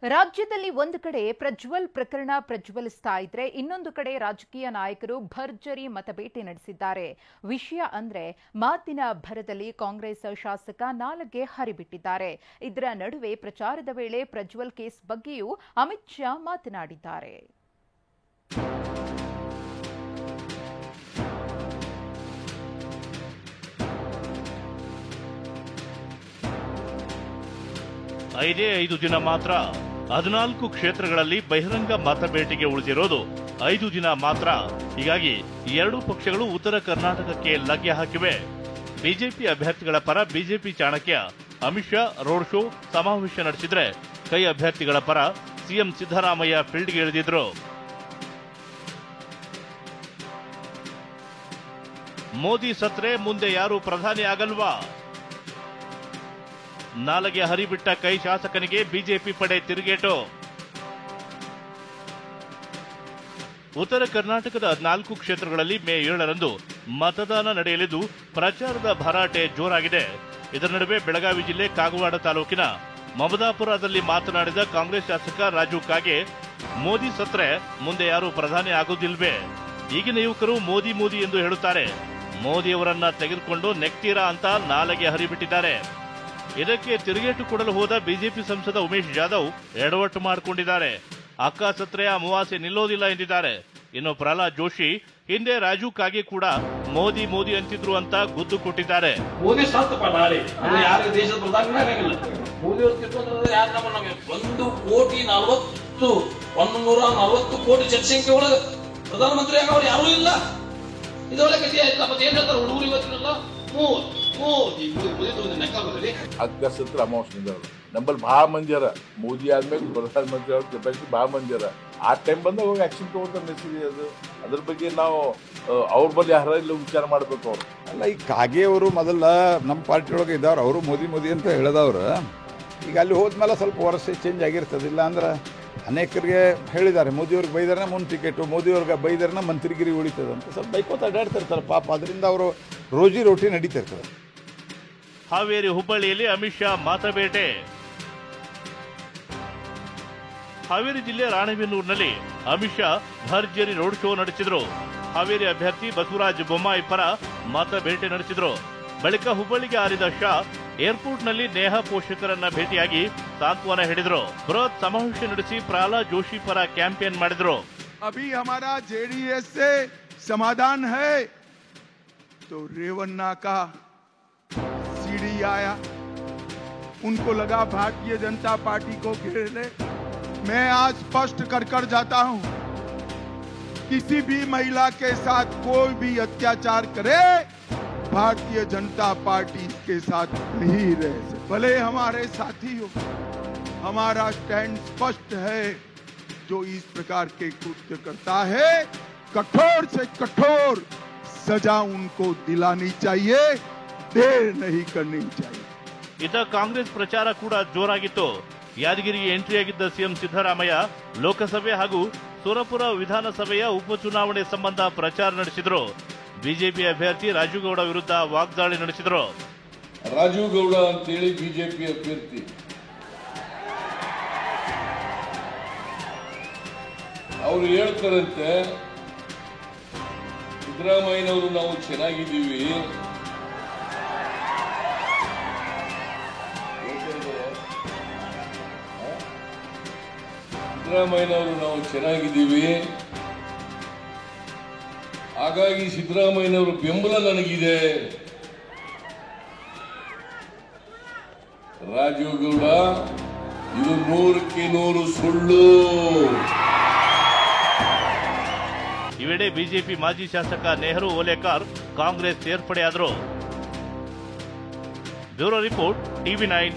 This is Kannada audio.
ರಾಜ್ಯದಲ್ಲಿ ಒಂದು ಕಡೆ ಪ್ರಜ್ವಲ್ ಪ್ರಕರಣ ಪ್ರಜ್ವಲಿಸ್ತಾ ಇದ್ರೆ ಇನ್ನೊಂದು ಕಡೆ ರಾಜಕೀಯ ನಾಯಕರು ಭರ್ಜರಿ ಮತಬೇಟೆ ನಡೆಸಿದ್ದಾರೆ. ವಿಷಯ ಅಂದ್ರೆ ಮಾತಿನ ಭರದಲ್ಲಿ ಕಾಂಗ್ರೆಸ್ ಶಾಸಕ ನಾಲಗೆ ಹರಿಬಿಟ್ಟಿದ್ದಾರೆ. ಇದರ ನಡುವೆ ಪ್ರಚಾರದ ವೇಳೆ ಪ್ರಜ್ವಲ್ ಕೇಸ್ ಬಗ್ಗೆಯೂ ಅಮಿತ್ ಶಾ ಮಾತನಾಡಿದ್ದಾರೆ. ಐದೇ 5 ದಿನ ಮಾತ್ರ 14 ಕ್ಷೇತ್ರಗಳಲ್ಲಿ ಬಹಿರಂಗ ಮತಬೇಟೆಗೆ ಉಳಿದಿರೋದು 5 ದಿನ ಮಾತ್ರ. ಹೀಗಾಗಿ ಎರಡೂ ಪಕ್ಷಗಳು ಉತ್ತರ ಕರ್ನಾಟಕಕ್ಕೆ ಲಗ್ಗೆ ಹಾಕಿವೆ. ಬಿಜೆಪಿ ಅಭ್ಯರ್ಥಿಗಳ ಪರ BJP Chanakya Amit Shah road show ಸಮಾವೇಶ ನಡೆಸಿದ್ರೆ, ಕೈ ಅಭ್ಯರ್ಥಿಗಳ ಪರ ಸಿಎಂ ಸಿದ್ದರಾಮಯ್ಯ ಫೀಲ್ಡ್ಗೆ ಇಳಿದಿದ್ರು. ಮೋದಿ ಸತ್ರೆ ಮುಂದೆ ಯಾರು ಪ್ರಧಾನಿ ಆಗಲ್ವಾ? ನಾಲಗೆ ಹರಿಬಿಟ್ಟ ಕೈ ಶಾಸಕನಿಗೆ ಬಿಜೆಪಿ ಪಡೆ ತಿರುಗೇಟು. ಉತ್ತರ ಕರ್ನಾಟಕದ 14 ಕ್ಷೇತ್ರಗಳಲ್ಲಿ ಮೇ 7ರಂದು ಮತದಾನ ನಡೆಯಲಿದ್ದು ಪ್ರಚಾರದ ಭರಾಟೆ ಜೋರಾಗಿದೆ. ಇದರ ನಡುವೆ ಬೆಳಗಾವಿ ಜಿಲ್ಲೆ ಕಾಗವಾಡ ತಾಲೂಕಿನ ಮಮದಾಪುರದಲ್ಲಿ ಮಾತನಾಡಿದ ಕಾಂಗ್ರೆಸ್ ಶಾಸಕ ರಾಜು ಕಾಗೆ, ಮೋದಿ ಸತ್ರೆ ಮುಂದೆ ಯಾರು ಪ್ರಧಾನಿ ಆಗೋದಿಲ್ವೇ? ಈಗಿನ ಯುವಕರು ಮೋದಿ ಮೋದಿ ಎಂದು ಹೇಳುತ್ತಾರೆ. ಮೋದಿಯವರನ್ನ ತೆಗೆದುಕೊಂಡು ನೆಕ್ತೀರಾ ಅಂತ ನಾಲಗೆ ಹರಿಬಿಟ್ಟಿದ್ದಾರೆ. ಇದಕ್ಕೆ ತಿರುಗೇಟು ಕೊಡಲು ಹೋದ ಬಿಜೆಪಿ ಸಂಸದ ಉಮೇಶ್ ಜಾಧವ್ ಎಡವಟ್ಟು ಮಾಡಿಕೊಂಡಿದ್ದಾರೆ. ಅಕ್ಕ ಸತ್ರೆ ಅಮಾವಾಸ್ಯೆ ನಿಲ್ಲೋದಿಲ್ಲ ಎಂದಿದ್ದಾರೆ. ಇನ್ನು ಪ್ರಹ್ಲಾದ್ ಜೋಶಿ ಹಿಂದೆ ರಾಜು ಕಾಗೆ ಕೂಡ ಮೋದಿ ಮೋದಿ ಅಂತಿದ್ರು ಅಂತ ಗುದ್ದು ಕೊಟ್ಟಿದ್ದಾರೆ. ಮೋದಿ ಸತ್ತಪ್ಪ, ನಾಳೆ ಯಾರು ದೇಶದ ಪ್ರಧಾನಿ ಆಗಂಗಿಲ್ಲ. ಮೋದಿ ಅವರು ಕಿತ್ತುಕೊಂಡ್ರೆ ಯಾರು ನಮಗೆ 140 ಕೋಟಿ ಜನಸಂಖ್ಯೆ ಒಳಗೆ ಪ್ರಧಾನಮಂತ್ರಿ ಆಗೋರು ಯಾರೂ ಇಲ್ಲ. ಇದೊಳಗೆ ಗತಿ ಆಯ್ತು. ಮತ್ತೆ ಏನ್ ಹೇಳ್ತಾರೆ ಹುಡುಗರು ಇವತ್ತಿನಲ್ಲ ಅಗ್ಗ ಸತ್ರ ಅಮಾವಾಸ್ಯೆ ನಿಂದಲ್ಲ. ನಮ್ಮಲ್ಲಿ ಭಾಳ ಮಂದಿ ಅರ ಮೋದಿ ಆದ್ಮೇಲೆ ಪ್ರಧಾನಮಂತ್ರಿ ಅವ್ರ ಕೆಪಾಸಿಟಿ ಭಾಳ ಮಂದಿ ಅರ. ಆ ಟೈಮ್ ಬಂದಾಗ ಹೋಗಿ ಆಕ್ಷನ್ ತಗೊಂತಾರೆ ಮೆಸೇಜ್ ಅದು. ಅದ್ರ ಬಗ್ಗೆ ನಾವು ಅವ್ರ ಬಳಿ ಯಾರ ಇಲ್ಲ ವಿಚಾರ ಮಾಡ್ಬೇಕು. ಅವ್ರು ಅಲ್ಲ, ಈ ಕಾಗೆ ಅವರು ಮೊದಲ ನಮ್ಮ ಪಾರ್ಟಿ ಒಳಗೆ ಇದ್ದವ್ರು, ಅವರು ಮೋದಿ ಮೋದಿ ಅಂತ ಹೇಳಿದವ್ರು. ಈಗ ಅಲ್ಲಿ ಹೋದ್ಮೇಲೆ ಸ್ವಲ್ಪ ವರ್ಷ ಚೇಂಜ್ ಆಗಿರ್ತದೆ. ಇಲ್ಲ ಅಂದ್ರೆ ಅನೇಕರಿಗೆ ಹೇಳಿದ್ದಾರೆ, ಮೋದಿಯವ್ರಿಗೆ ಬೈದಾರನ ಮುಂದೆ ಟಿಕೆಟು, ಮೋದಿಯವ್ರಿಗೆ ಬೈದಾರನ ಮಂತ್ರಿಗಿರಿ ಉಳಿತದೆ ಅಂತ ಸ್ವಲ್ಪ ಬೈಕೋತ ಅಡ್ಡಾಡ್ತಿರ್ತಾರೆ ಪಾಪ. ಅದರಿಂದ ಅವರು ರೋಜಿ ರೋಟಿ ನಡೀತಿರ್ತದೆ. ಹಾವೇರಿ ಹುಬ್ಬಳ್ಳಿಯಲ್ಲಿ ಅಮಿತ್ ಶಾ ಮತಬೇಟೆ. ಹಾವೇರಿ ಜಿಲ್ಲೆ ರಾಣೆಬೆನ್ನೂರಿನಲ್ಲಿ ಅಮಿತ್ ಶಾ ಭರ್ಜರಿ ರೋಡ್ ಶೋ ನಡೆಸಿದ್ರು. ಹಾವೇರಿ ಅಭ್ಯರ್ಥಿ ಬಸವರಾಜ ಬೊಮ್ಮಾಯಿ ಪರ ಮತಬೇಟೆ ನಡೆಸಿದ್ರು. ಬಳಿಕ ಹುಬ್ಬಳ್ಳಿಗೆ ಹಾರಿದ ಶಾ ಏರ್ಪೋರ್ಟ್ನಲ್ಲಿ ನೇಹ ಪೋಷಕರನ್ನ ಭೇಟಿಯಾಗಿ ಸಾಂತ್ವನ ಹೇಳಿದ್ರು. ಬೃಹತ್ ಸಮಾವೇಶ ನಡೆಸಿ ಪ್ರಹ್ಲಾದ್ ಜೋಶಿ ಪರ ಕ್ಯಾಂಪೇನ್ ಮಾಡಿದ್ರು. अभी हमारा जेडीएस से समाधान है तो रेवन्ना का सीडी आया, उनको लगा भारतीय जनता पार्टी को घेर ले। मैं आज स्पष्ट कर जाता हूं, किसी भी महिला के साथ कोई भी अत्याचार करे, भारतीय जनता पार्टी के साथ नहीं रह सकती। भले हमारे साथी हो, हमारा स्टैंड स्पष्ट है। जो इस प्रकार के कृत्य करता है, कठोर से कठोर सजा उनको दिलानी चाहिए, देर नहीं करनी चाहिए. ಇತ ಕಾಂಗ್ರೆಸ್ ಪ್ರಚಾರ ಕೂಡ ಜೋರಾಗಿತ್ತು. ಯಾದಗಿರಿಗೆ ಎಂಟ್ರಿಯಾಗಿದ್ದ ಸಿಎಂ ಸಿದ್ದರಾಮಯ್ಯ ಲೋಕಸಭೆ ಹಾಗೂ ಸುರಪುರ ವಿಧಾನಸಭೆಯ ಉಪಚುನಾವಣೆ ಸಂಬಂಧ ಪ್ರಚಾರ ನಡೆಸಿದ್ರು. ಬಿಜೆಪಿ ಅಭ್ಯರ್ಥಿ ರಾಜುಗೌಡ ವಿರುದ್ಧ ವಾಗ್ದಾಳಿ ನಡೆಸಿದ್ರು. ರಾಜುಗೌಡ ಅಂತೇಳಿ ಬಿಜೆಪಿ ಅಭ್ಯರ್ಥಿ, ಅವರು ಹೇಳ್ತಾರಂತೆ ಸಿದ್ದರಾಮಯ್ಯನವರು ನಾವು ಚೆನ್ನಾಗಿದ್ದೀವಿ, ಸಿದ್ದರಾಮಯ್ಯನವರು ನಾವು ಚೆನ್ನಾಗಿದ್ದೀವಿ, ಹಾಗಾಗಿ ಸಿದ್ದರಾಮಯ್ಯನವರು ಬೆಂಬಲ ನನಗಿದೆ. ರಾಜುಗೌಡ, ಇದು 100ಕ್ಕೆ 100 ಸುಳ್ಳು. ಈ ವೇಳೆ ಬಿಜೆಪಿ ಮಾಜಿ ಶಾಸಕ ನೆಹರು ಓಲೇಕಾರ್ ಕಾಂಗ್ರೆಸ್ ಸೇರ್ಪಡೆಯಾದರು. Bureau report, TV9.